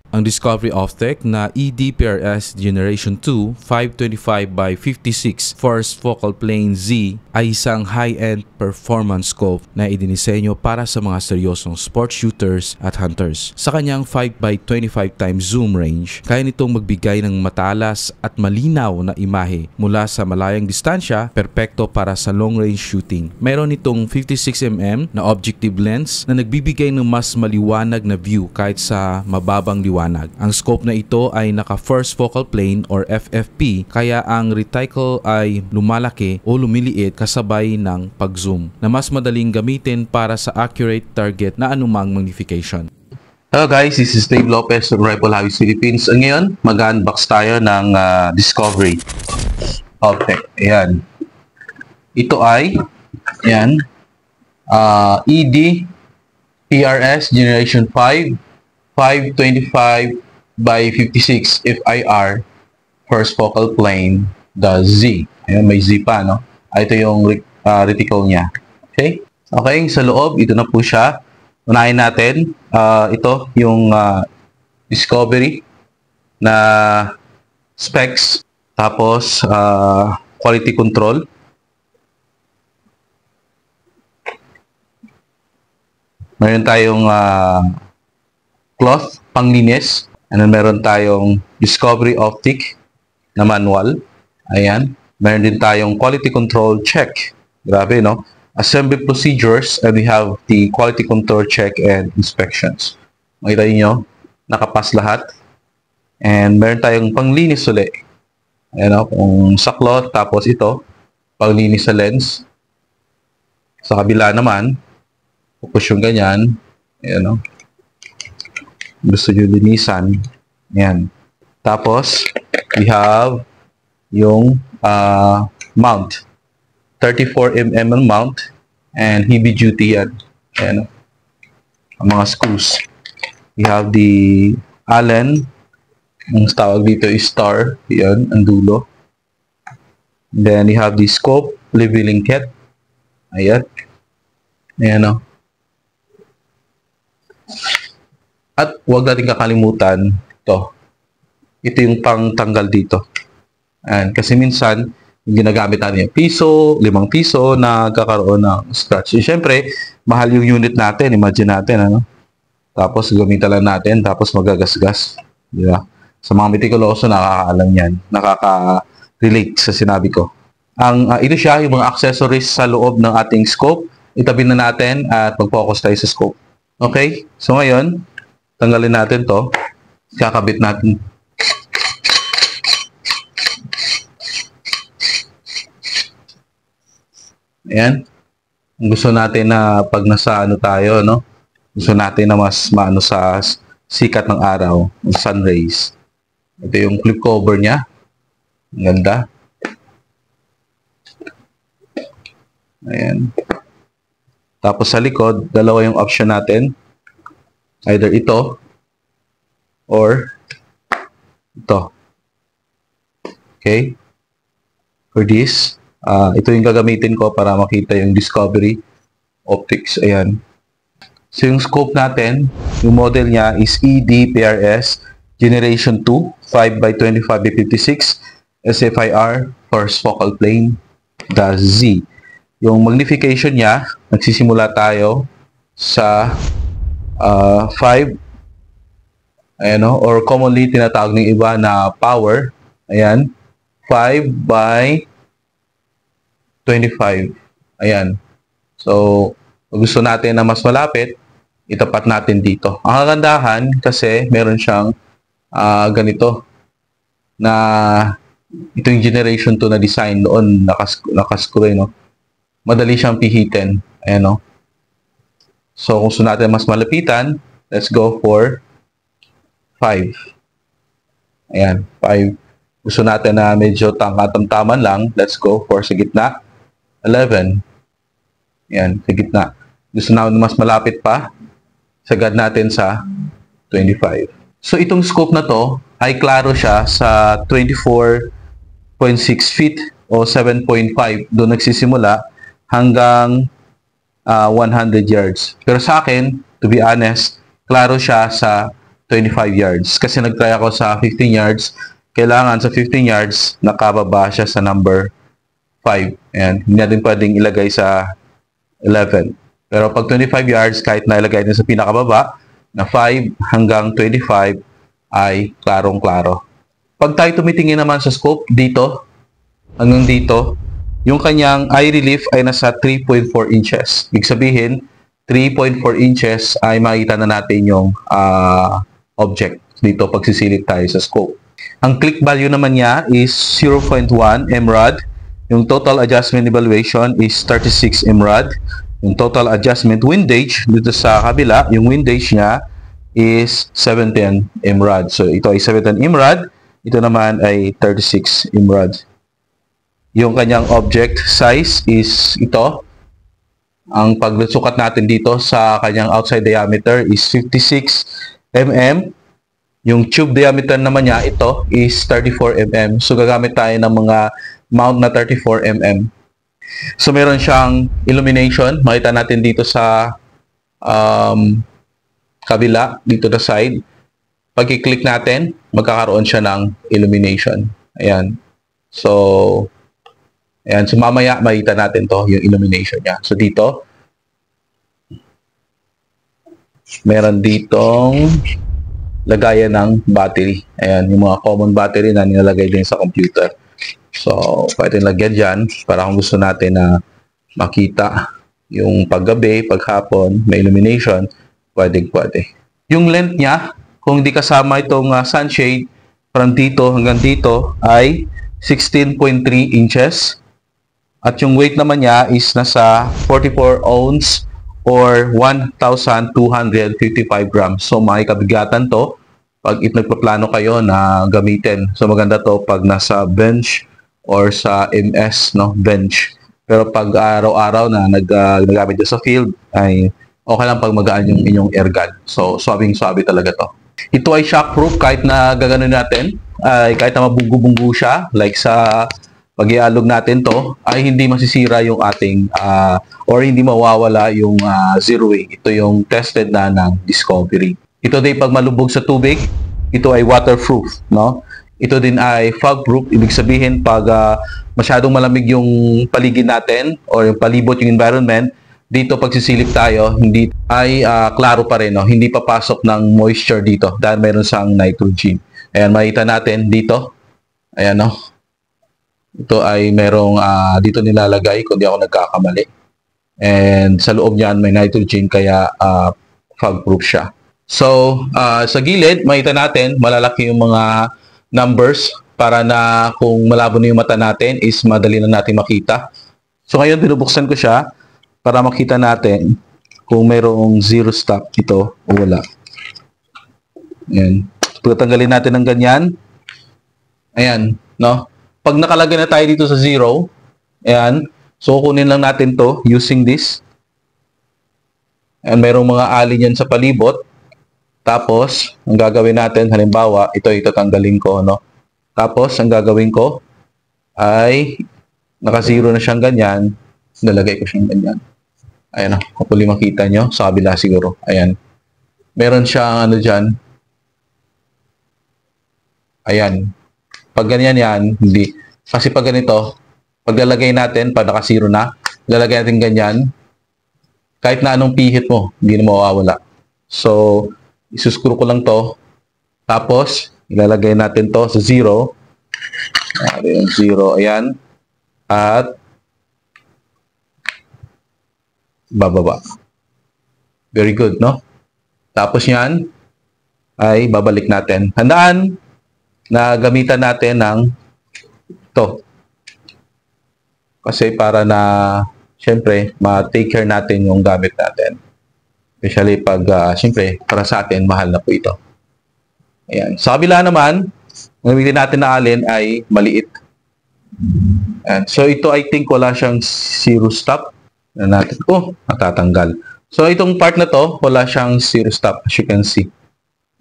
Ang Discovery Optic na EDPRS Generation 2 525 by 56 First Focal Plane Z ay isang high-end performance scope na idinisenyo para sa mga seryosong sport shooters at hunters. Sa kanyang 5 by 25 times zoom range, kaya nitong magbigay ng matalas at malinaw na imahe mula sa malayang distansya, perpekto para sa long-range shooting. Meron itong 56mm na objective lens na nagbibigay ng mas maliwanag na view kahit sa mababang liwanag. Ang scope na ito ay naka first focal plane or FFP, kaya ang reticle ay lumalaki o lumiliit kasabay ng pag-zoom na mas madaling gamitin para sa accurate target na anumang magnification. Hello guys, this is Dave Lopez from Rifle Hobbies Philippines. Ngayon, mag-unbox tayo ng Discovery Optic. Ayan. Ito ay ED PRS Generation 5 525 by 56 FIR first focal plane, the Z. Ayan, may Z pa, no? Ito yung reticle niya. Okay? Okay, sa loob, ito na po siya. Unahin natin, ito yung Discovery na specs, tapos quality control. Meron tayong cloth, panglinis. And then meron tayong Discovery Optic na manual. Ayan. Meron din tayong quality control check. Grabe, no? Assembly procedures, and we have the quality control check and inspections. Makita niyo, nakapas lahat. And meron tayong panglinis ulit. Ayan, no? Kung sa cloth, tapos ito, panglinis sa lens. Sa kabila naman, pupush yung ganyan. Ayan, no? Gusto nyo linisan. Ayan. Tapos, we have yung mount. 34mm mount and heavy duty yan. Ayan. Ang mga screws. We have the Allen. Ang tawag dito is star. Ayan, ang dulo. Then, we have the scope leveling kit. Ayan. Ayan, o. At huwag natin kakalimutan ito. Ito yung pangtanggal dito. And kasi minsan, yung ginagamit natin yung piso, 5 piso na kakaroon ng scratch. E, syempre, mahal yung unit natin. Imagine natin, ano? Tapos gamitan lang natin, tapos magagasgas. Diba? Sa mga mitikuloso, nakakaalam yan. Nakaka-relate sa sinabi ko. Ito siya, yung mga accessories sa loob ng ating scope. Itabi na natin at mag-focus tayo sa scope. Okay? So ngayon, tanggalin natin to. Kakabit natin. Ayan. Gusto natin na pag nasa ano tayo, no? Gusto natin na mas maano sa sikat ng araw, ng sun rays. Ito yung clip cover niya. Ang ganda. Ayan. Tapos sa likod, dalawa yung option natin. Either ito or ito. Okay? For this, ito yung gagamitin ko para makita yung Discovery Optics. Ayan. So yung scope natin, yung model niya is EDPRS Generation 2 5 by 25 by 56 SFIR first focal plane, the Z. Yung magnification niya, nagsisimula tayo sa 5, ayan, no? Or commonly tinatawag ng iba na power. Ayan, 5 by 25. Ayan. So, kung gusto natin na mas malapit, itapat natin dito. Ang kagandahan kasi meron siyang ganito na ito yung generation 2 na design doon, nakascrew, no? Madali siyang pihitin. Ayan, no? So, kung gusto natin mas malapitan, let's go for 5. Ayan, 5. Gusto natin na medyo tangkatamtaman lang, let's go for sa gitna, 11. Ayan, sa gitna. Gusto natin mas malapit pa, sagad natin sa 25. So, itong scope na to, ay klaro siya sa 24.6 feet o 7.5. Doon nagsisimula hanggang 100 yards. Pero sa akin, to be honest, klaro siya sa 25 yards. Kasi nag-try ako sa 15 yards. Kailangan sa 15 yards, nakababa siya sa number 5. Ayan. Hindi natin pwedeng ilagay sa 11. Pero pag 25 yards, kahit nailagay din sa pinakababa, na 5 hanggang 25, ay klarong-klaro. Pag tayo tumitingin naman sa scope, dito, hanggang dito, yung kanyang eye relief ay nasa 3.4 inches. Ibig sabihin, 3.4 inches ay makita na natin yung object dito pagsisilip tayo sa scope. Ang click value naman niya is 0.1 mRad. Yung total adjustment evaluation is 36 mRad. Yung total adjustment windage dito sa kabila, yung windage niya is 17 mRad. So ito ay 17 mRad, ito naman ay 36 mRad. Yung kanyang object size is ito. Ang pagsukat natin dito sa kanyang outside diameter is 56 mm. Yung tube diameter naman niya, ito is 34 mm. So gagamit tayo ng mga mount na 34 mm. So meron siyang illumination. Makita natin dito sa kabila, dito na side. Pag i-click natin, magkakaroon siya ng illumination. Ayan. So, ayan. So mamaya makita natin to, yung illumination niya. So dito, meron ditong lagayan ng battery. Ayan, yung mga common battery na nilalagay din sa computer. So, pwede lagyan dyan para kung gusto natin na makita yung paggabi, paghapon, may illumination, pwede. Yung length niya, kung di kasama itong sunshade, from dito hanggang dito ay 16.3 inches. At yung weight naman niya is nasa 44 ounce or 1,255 grams. So, makikabigatan to pag nagpaplano kayo na gamitin. So, maganda to pag nasa bench or sa MS, no? Bench. Pero pag araw-araw na nagamit nyo sa field, ay okay lang pag magaan yung inyong air gun. So, swabing-swabe talaga to. Ito ay shockproof kahit na gaganon natin, ay kahit na mabunggo-bunggo siya, like sa pag-ialog natin to, ay hindi masisira yung ating, or hindi mawawala yung zero wing. Ito yung tested na ng Discovery. Ito din pag malubog sa tubig, ito ay waterproof, no? Ito din ay fogproof, ibig sabihin pag masyadong malamig yung paligid natin or yung palibot yung environment, dito pagsisilip tayo, hindi ay klaro pa rin, no? Hindi papasok ng moisture dito dahil meron siyang nitrogen. Ayan, makita natin dito. Ayan, no? Ito ay merong dito nilalagay kung di ako nagkakamali. And sa loob niyan may nitrogen kaya fogproof siya. So, sa gilid, makita natin, malalaki yung mga numbers para na kung malabo na yung mata natin is madali na natin makita. So, ngayon, binubuksan ko siya para makita natin kung mayroong zero stop ito o wala. Ayan. Pagtanggalin natin ng ganyan. Ayan, no? Pag nakalagay na tayo dito sa zero, ayan, so kunin lang natin to using this. Ayan, mayroong mga alin yan sa palibot. Tapos, ang gagawin natin, halimbawa, ito itatanggalin ko, no? Tapos, ang gagawin ko ay naka-zero na siyang ganyan. Nalagay ko siyang ganyan. Ayan, no? Hopefully makita nyo. Sa kabila siguro. Ayan. Meron siyang ano dyan. Ayan. Pag ganyan yan, hindi. Kasi pag ganito, pag lalagay natin, pag naka-zero na, lalagay natin ganyan, kahit na anong pihit mo, hindi na mawawala. So, isuskuro ko lang to. Tapos, ilalagay natin to sa zero. Ayan, zero. Ayan. At, bababa. Very good, no? Tapos yan, ay babalik natin. Handaan na gamitan natin ng to. Kasi para na, syempre, ma-take care natin yung gamit natin. Especially pag, syempre, para sa atin, mahal na po ito. Ayan. Sa kabila naman, gamitin natin na alin ay maliit. Ayan. So, ito I think wala siyang zero stop. Na natin. Oh, natatanggal. So, itong part na to, wala siyang zero stop, as you can see.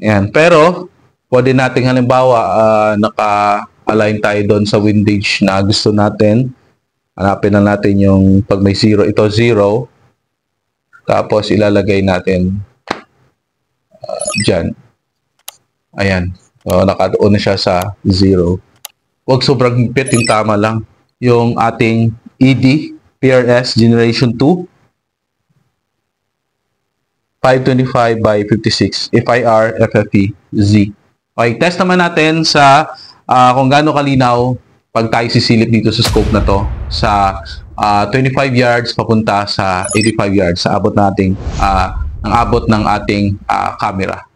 Ayan. Pero, pwede natin halimbawa, naka-align tayo doon sa windage na gusto natin. Hanapin na natin yung pag may zero. Ito, zero. Tapos, ilalagay natin dyan. Ayan. So, nakadoon na siya sa 0. Huwag sobrang higpit, yung tama lang. Yung ating ED, PRS Generation 2, 525 by 56, FIR, FFE, Z. Okay, test naman natin sa kung gaano kalinaw pag tayo sisilip dito sa scope na to sa 25 yards papunta sa 85 yards sa abot nating ang abot ng ating camera.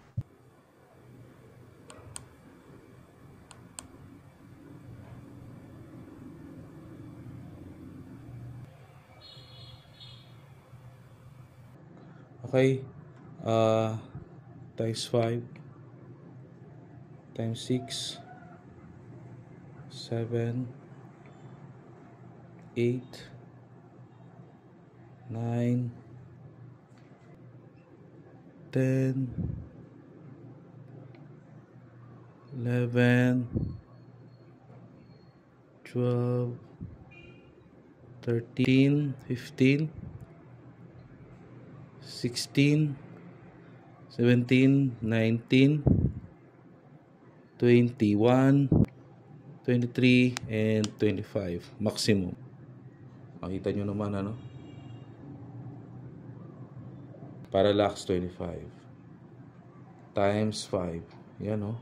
Okay, times 5 times 6 7 8 9 10 11 12 13 15 16 17 19 21 23 and 25 maximum. Makita nyo naman ano, parallax 25 times 5, yan o.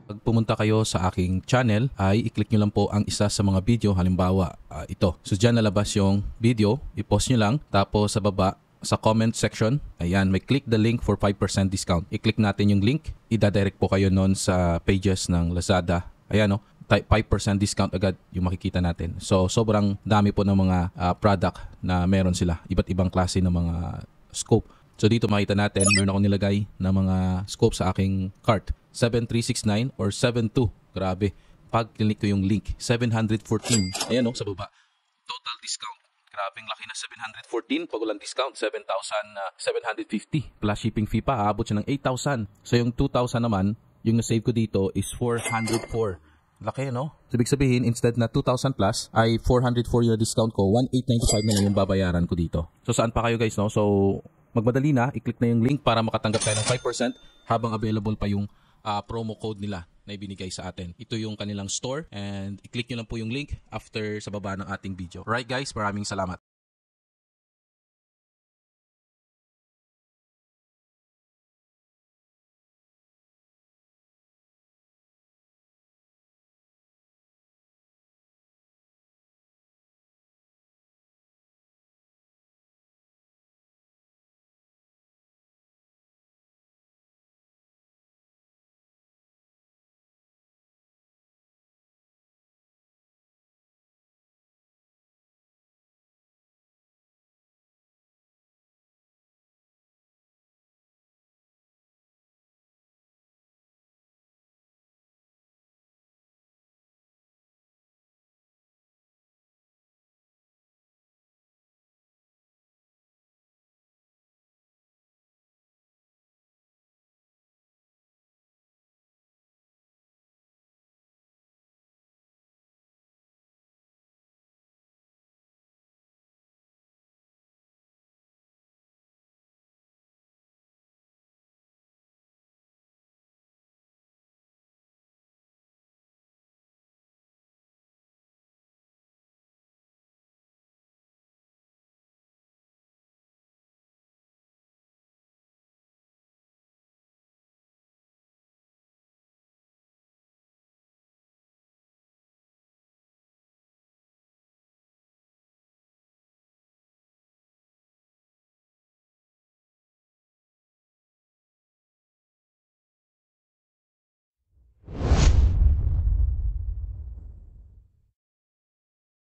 Pag pumunta kayo sa aking channel ay i-click nyo lang po ang isa sa mga video, halimbawa ito. So dyan nalabas yung video, i-post nyo lang, tapos sa baba sa comment section, ayan, may click the link for 5% discount. I-click natin yung link, i-direct po kayo nun sa pages ng Lazada. Ayan o, 5% discount agad yung makikita natin. So sobrang dami po ng mga product na meron sila, iba't ibang klase ng mga scope. So dito makita natin, meron ako nilagay na mga scope sa aking cart. 7369 or 72. Grabe. Pag click ko yung link, 714. Ayan o, sa baba. Total discount. Grabe, laki na 714. Pag walang discount, 7,750. Plus shipping fee pa, aabot siya ng 8,000. So yung 2,000 naman, yung na-save ko dito is 404. Laki, no? So, ibig sabihin, instead na 2,000 plus, ay 404 yung discount ko, 1,895 na lang yung babayaran ko dito. So, saan pa kayo guys, no? So, magmadali na, i-click na yung link para makatanggap tayo ng 5% habang available pa yung promo code nila na ibinigay sa atin. Ito yung kanilang store and i-click nyo lang po yung link after sa baba ng ating video. Right guys, maraming salamat.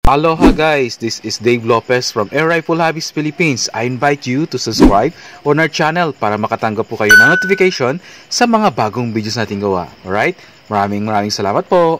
Aloha guys, this is Dave Lopez from Air Rifle Hobbies Philippines. I invite you to subscribe on our channel para makatanggap po kayo ng notification sa mga bagong videos natin gawa. Alright? Maraming salamat po.